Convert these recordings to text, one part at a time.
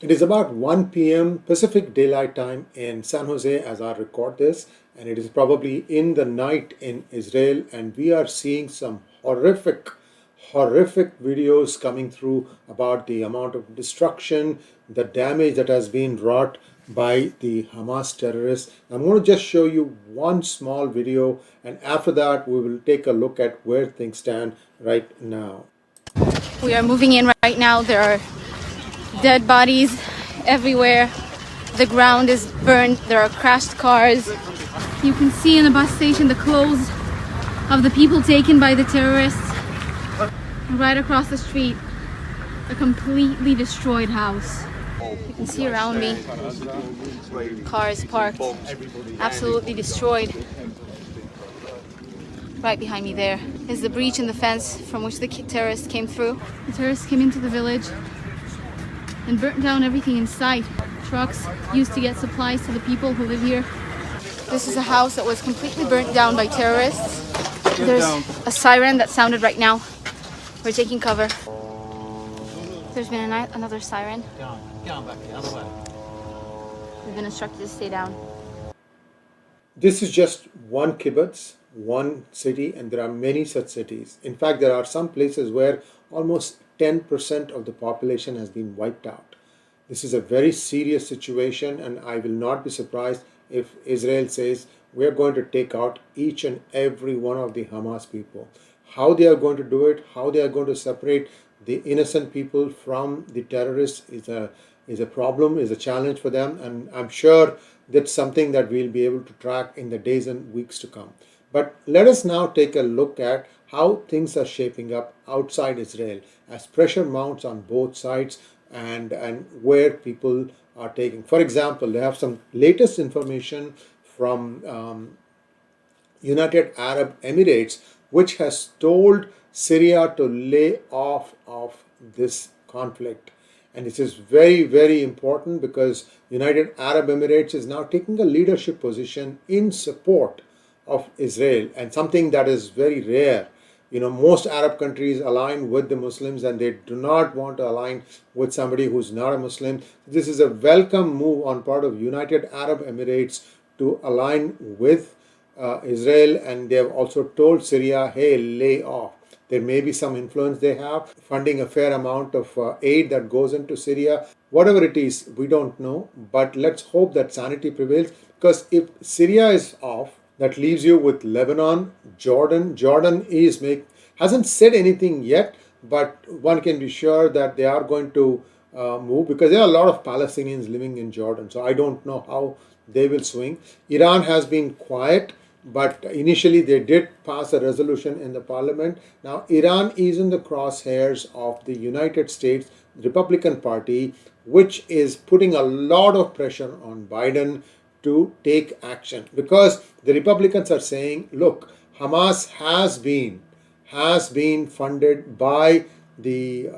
It is about 1 p.m. Pacific Daylight Time in San Jose as I record this, and it is probably in the night in Israel, and we are seeing some horrific videos coming through about the amount of destruction, the damage that has been wrought by the Hamas terrorists. I'm going to just show you one small video, and after that we will take a look at where things stand right now. We are moving in right now. There are dead bodies everywhere. The ground is burned. There are crashed cars. You can see in the bus station the clothes of the people taken by the terrorists. Right across the street, a completely destroyed house. You can see around me cars parked, absolutely destroyed. Right behind me there is the breach in the fence from which the terrorists came through. The terrorists came into the village and burnt down everything in sight. Trucks used to get supplies to the people who live here. This is a house that was completely burnt down by terrorists. There's a siren that sounded right now. We're taking cover. There's been another siren. We've been instructed to stay down. This is just one kibbutz, one city, and there are many such cities. In fact, there are some places where almost 10% of the population has been wiped out. This is a very serious situation, and I will not be surprised if Israel says we're going to take out each and every one of the Hamas people. How they are going to do it, how they are going to separate the innocent people from the terrorists is a problem, is a challenge for them, and I'm sure that's something that we'll be able to track in the days and weeks to come. But let us now take a look at how things are shaping up outside Israel as pressure mounts on both sides and where people are taking. For example, they have some latest information from United Arab Emirates, which has told Syria to lay off of this conflict. And this is very, very important because United Arab Emirates is now taking a leadership position in support of Israel, and something that is very rare. You know, most Arab countries align with the Muslims and they do not want to align with somebody who's not a Muslim. This is a welcome move on part of United Arab Emirates to align with Israel, and they have also told Syria, hey, lay off. There may be some influence they have, funding a fair amount of aid that goes into Syria. Whatever it is, we don't know, but let's hope that sanity prevails, because if Syria is off, that leaves you with Lebanon, Jordan. Jordan hasn't said anything yet, but one can be sure that they are going to move, because there are a lot of Palestinians living in Jordan. So I don't know how they will swing. Iran has been quiet, but initially they did pass a resolution in the parliament. Now Iran is in the crosshairs of the United States Republican Party, which is putting a lot of pressure on Biden to take action, because the Republicans are saying, look, Hamas has been funded by the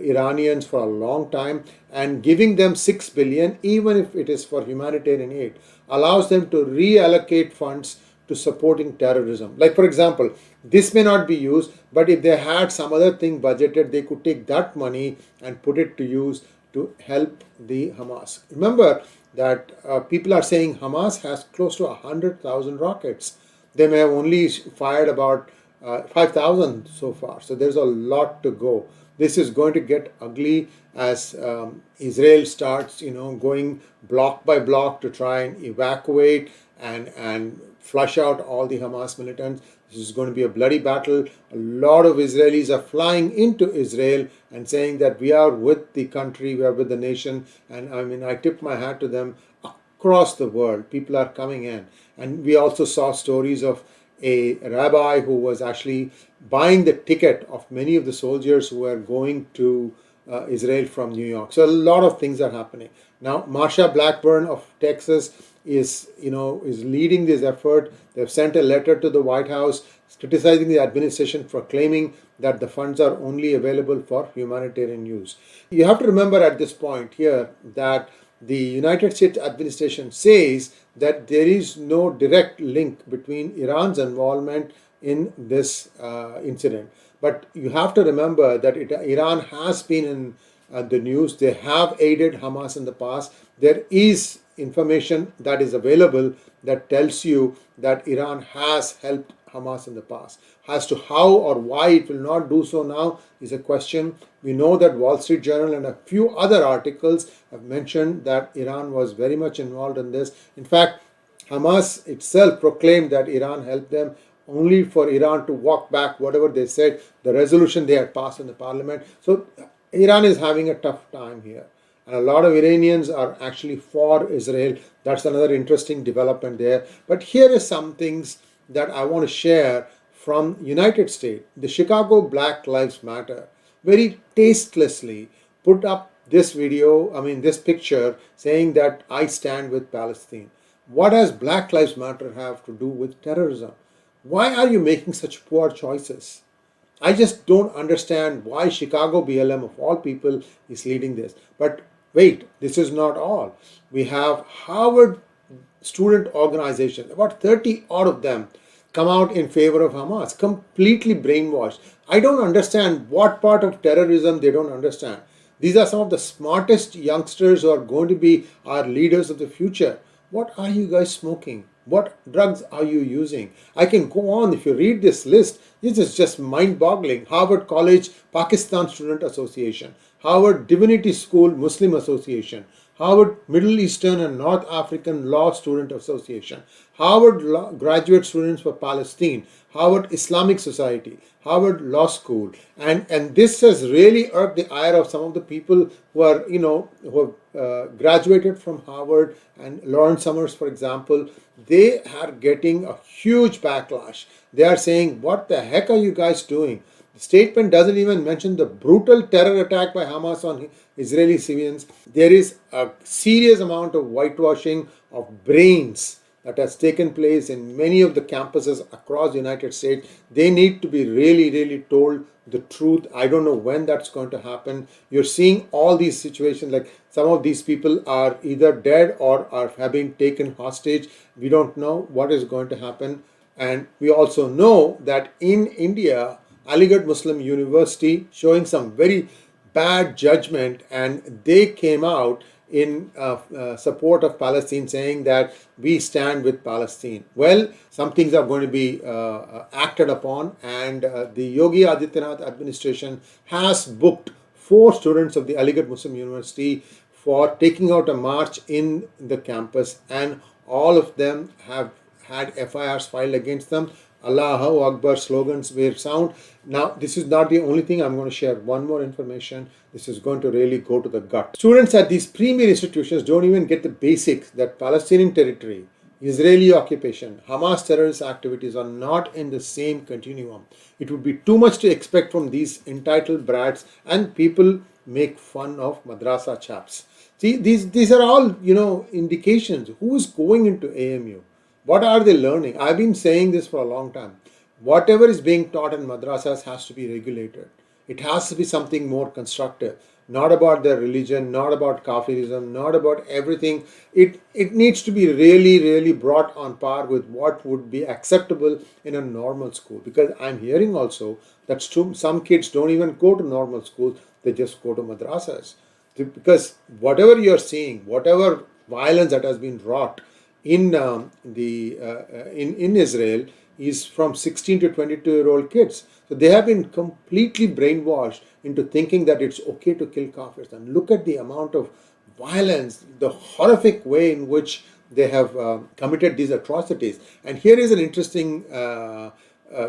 Iranians for a long time, and giving them $6 billion, even if it is for humanitarian aid, allows them to reallocate funds to supporting terrorism. Like, for example, this may not be used, but if they had some other thing budgeted, they could take that money and put it to use to help the Hamas. Remember that people are saying Hamas has close to 100,000 rockets. They may have only fired about 5,000 so far. So there's a lot to go. This is going to get ugly as Israel starts, going block by block to try and evacuate and flush out all the Hamas militants. This is going to be a bloody battle. A lot of Israelis are flying into Israel and saying that we are with the country, we are with the nation. And I mean, I tip my hat to them. Across the world, people are coming in. And we also saw stories of a rabbi who was actually buying the ticket of many of the soldiers who were going to Israel from New York. So a lot of things are happening. Now, Marsha Blackburn of Texas is leading this effort. They've sent a letter to the White House criticizing the administration for claiming that the funds are only available for humanitarian use. You have to remember at this point here that the United States administration says that there is no direct link between Iran's involvement in this incident. But you have to remember that Iran has been in the news. They have aided Hamas in the past. There is information that is available that tells you that Iran has helped Hamas in the past. As to how or why it will not do so now is a question. We know that Wall Street Journal and a few other articles have mentioned that Iran was very much involved in this. In fact, Hamas itself proclaimed that Iran helped them, only for Iran to walk back whatever they said, the resolution they had passed in the parliament. So Iran is having a tough time here. And a lot of Iranians are actually for Israel. That's another interesting development there. But here is some things that I want to share from United States. The Chicago Black Lives Matter very tastelessly put up this this picture saying that I stand with Palestine. What does Black Lives Matter have to do with terrorism? Why are you making such poor choices? I just don't understand why Chicago BLM of all people is leading this. But wait, this is not all. We have Harvard student organizations, about 30 odd of them come out in favor of Hamas, completely brainwashed. I don't understand what part of terrorism they don't understand. These are some of the smartest youngsters who are going to be our leaders of the future. What are you guys smoking? What drugs are you using? I can go on. If you read this list, this is just mind-boggling. Harvard College Pakistan Student Association, Harvard Divinity School Muslim Association, Harvard Middle Eastern and North African Law Student Association, Harvard Graduate Students for Palestine, Harvard Islamic Society, Harvard Law School, and this has really irked the ire of some of the people who are who have graduated from Harvard, and Lawrence Summers, for example. They are getting a huge backlash. They are saying, "What the heck are you guys doing?" The statement doesn't even mention the brutal terror attack by Hamas on Israeli civilians. There is a serious amount of whitewashing of brains that has taken place in many of the campuses across the United States. They need to be really told the truth. I don't know when that's going to happen. You're seeing all these situations, like some of these people are either dead or have been taken hostage. We don't know what is going to happen. And we also know that in India, 𝗤𝙗𝙗 Muslim University showing some very bad judgment, and they came out in support of Palestine, saying that we stand with Palestine. Well, some things are going to be acted upon, and the 𝙒𝙗𝙗 𝗤𝙗𝙗 administration has booked 4 students of the 𝗤𝙗𝙗 Muslim University for taking out a march in the campus, and all of them have had FIRs filed against them. Allahu Akbar slogans were sound. Now, this is not the only thing. I'm going to share one more information. This is going to really go to the gut. Students at these premier institutions don't even get the basics that Palestinian territory, Israeli occupation, Hamas terrorist activities are not in the same continuum. It would be too much to expect from these entitled brats, and people make fun of madrasa chaps. See, these are all, indications. Who is going into AMU? What are they learning? I've been saying this for a long time. Whatever is being taught in madrasas has to be regulated. It has to be something more constructive. Not about their religion, not about Kafirism, not about everything. It needs to be really brought on par with what would be acceptable in a normal school. Because I'm hearing also that some kids don't even go to normal schools. They just go to madrasas. Because whatever you're seeing, whatever violence that has been wrought in Israel is from 16 to 22-year-old kids. So they have been completely brainwashed into thinking that it's okay to kill Kafirs. And look at the amount of violence, the horrific way in which they have committed these atrocities. And here is an interesting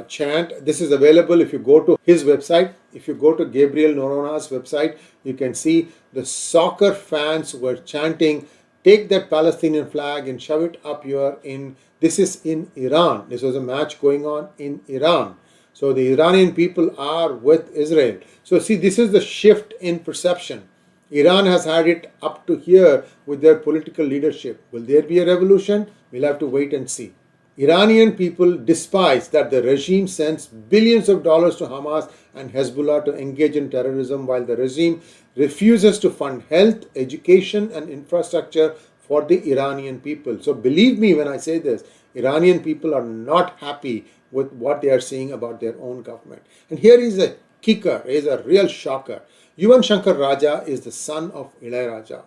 chant. This is available if you go to his website. If you go to Gabriel Norona's website, you can see the soccer fans were chanting, "Take that Palestinian flag and shove it up your in." This is in Iran. This was a match going on in Iran. So the Iranian people are with Israel. So see, this is the shift in perception. Iran has had it up to here with their political leadership. Will there be a revolution? We'll have to wait and see. Iranian people despise that the regime sends billions of dollars to Hamas and Hezbollah to engage in terrorism, while the regime refuses to fund health, education, and infrastructure for the Iranian people. So believe me when I say this, Iranian people are not happy with what they are seeing about their own government. And here is a kicker, is a real shocker. Yuvan Shankar Raja is the son of Ilayaraja,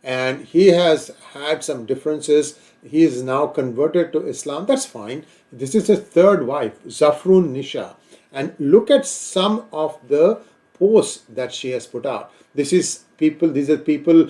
and he has had some differences. He is now converted to Islam. That's fine. This is his third wife, Zafrun Nisha. And look at some of the posts that she has put out. These are people,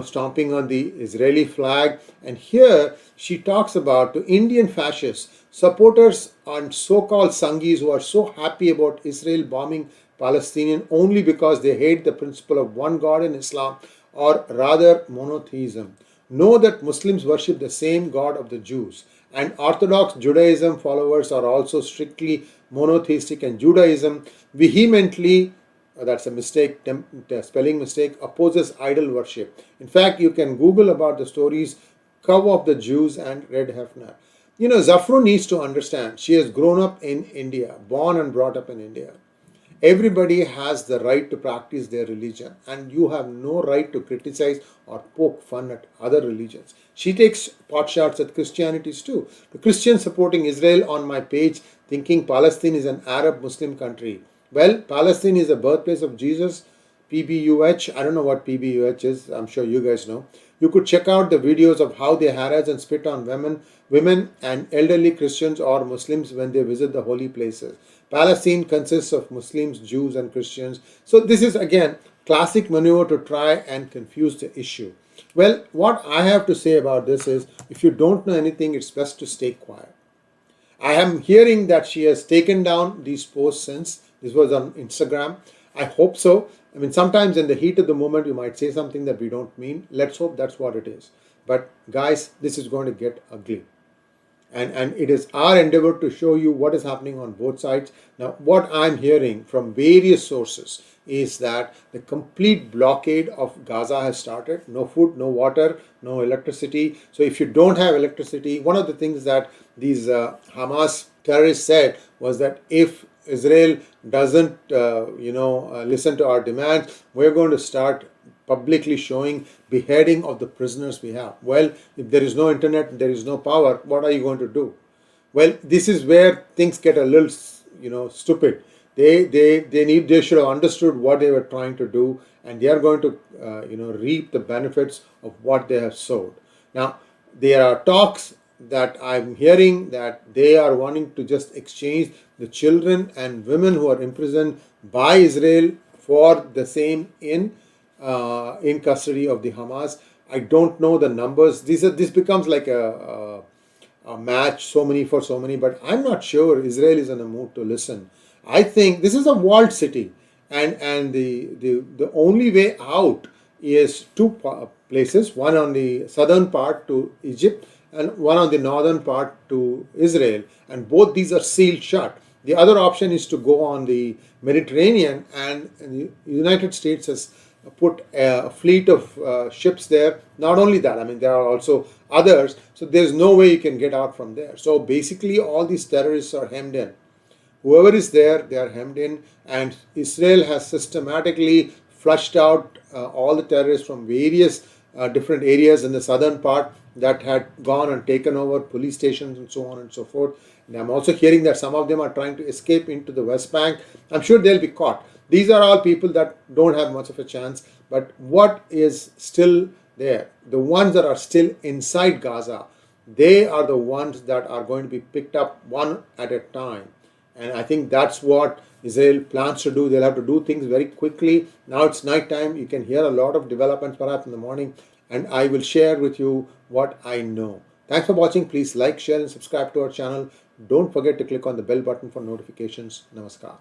stomping on the Israeli flag. And here she talks about to Indian fascists, supporters and so-called Sanghis who are so happy about Israel bombing Palestinian only because they hate the principle of one God in Islam, or rather monotheism. Know that Muslims worship the same God of the Jews, and Orthodox Judaism followers are also strictly monotheistic, and Judaism vehemently, that's a mistake, spelling mistake, opposes idol worship. In fact, you can Google about the stories Cow of the Jews and Red Hefner. Zafrun needs to understand, she has grown up in India, born and brought up in India. Everybody has the right to practice their religion, and you have no right to criticize or poke fun at other religions. She takes pot shots at Christianities too. The Christians supporting Israel on my page thinking Palestine is an Arab Muslim country. Well, Palestine is the birthplace of Jesus, PBUH. I don't know what PBUH is. I'm sure you guys know. You could check out the videos of how they harass and spit on women and elderly Christians or Muslims when they visit the holy places. Palestine consists of Muslims, Jews, and Christians. So this is again classic maneuver to try and confuse the issue. Well, what I have to say about this is, if you don't know anything, it's best to stay quiet. I am hearing that she has taken down these posts since. This was on Instagram. I hope so. I mean, sometimes in the heat of the moment, you might say something that we don't mean. Let's hope that's what it is. But guys, this is going to get ugly. And it is our endeavor to show you what is happening on both sides. Now, what I'm hearing from various sources is that the complete blockade of Gaza has started. No food, no water, no electricity. So if you don't have electricity, one of the things that these Hamas terrorists said was that if Israel doesn't, listen to our demands, we're going to start publicly showing beheading of the prisoners we have. Well, if there is no internet, there is no power, what are you going to do? Well, this is where things get a little, stupid. They should have understood what they were trying to do, and they are going to, reap the benefits of what they have sowed. Now, there are talks that I'm hearing that they are wanting to just exchange the children and women who are imprisoned by Israel for the same in custody of the Hamas. I don't know the numbers. This becomes like a match, so many for so many, but I'm not sure Israel is in a mood to listen. I think this is a walled city, and the only way out is two places, one on the southern part to Egypt and one on the northern part to Israel, and both these are sealed shut. The other option is to go on the Mediterranean, and the United States has put a fleet of ships there. Not only that, I mean, there are also others, so there's no way you can get out from there. So basically all these terrorists are hemmed in. Whoever is there, they are hemmed in, and Israel has systematically flushed out all the terrorists from various different areas in the southern part that had gone and taken over police stations and so on and so forth. And I'm also hearing that some of them are trying to escape into the West Bank. I'm sure they'll be caught. These are all people that don't have much of a chance. But what is still there, the ones that are still inside Gaza, they are the ones that are going to be picked up one at a time. And I think that's what Israel plans to do. They'll have to do things very quickly. Now it's night time. You can hear a lot of developments perhaps in the morning. And I will share with you what I know. Thanks for watching. Please like, share and subscribe to our channel. Don't forget to click on the bell button for notifications. Namaskar.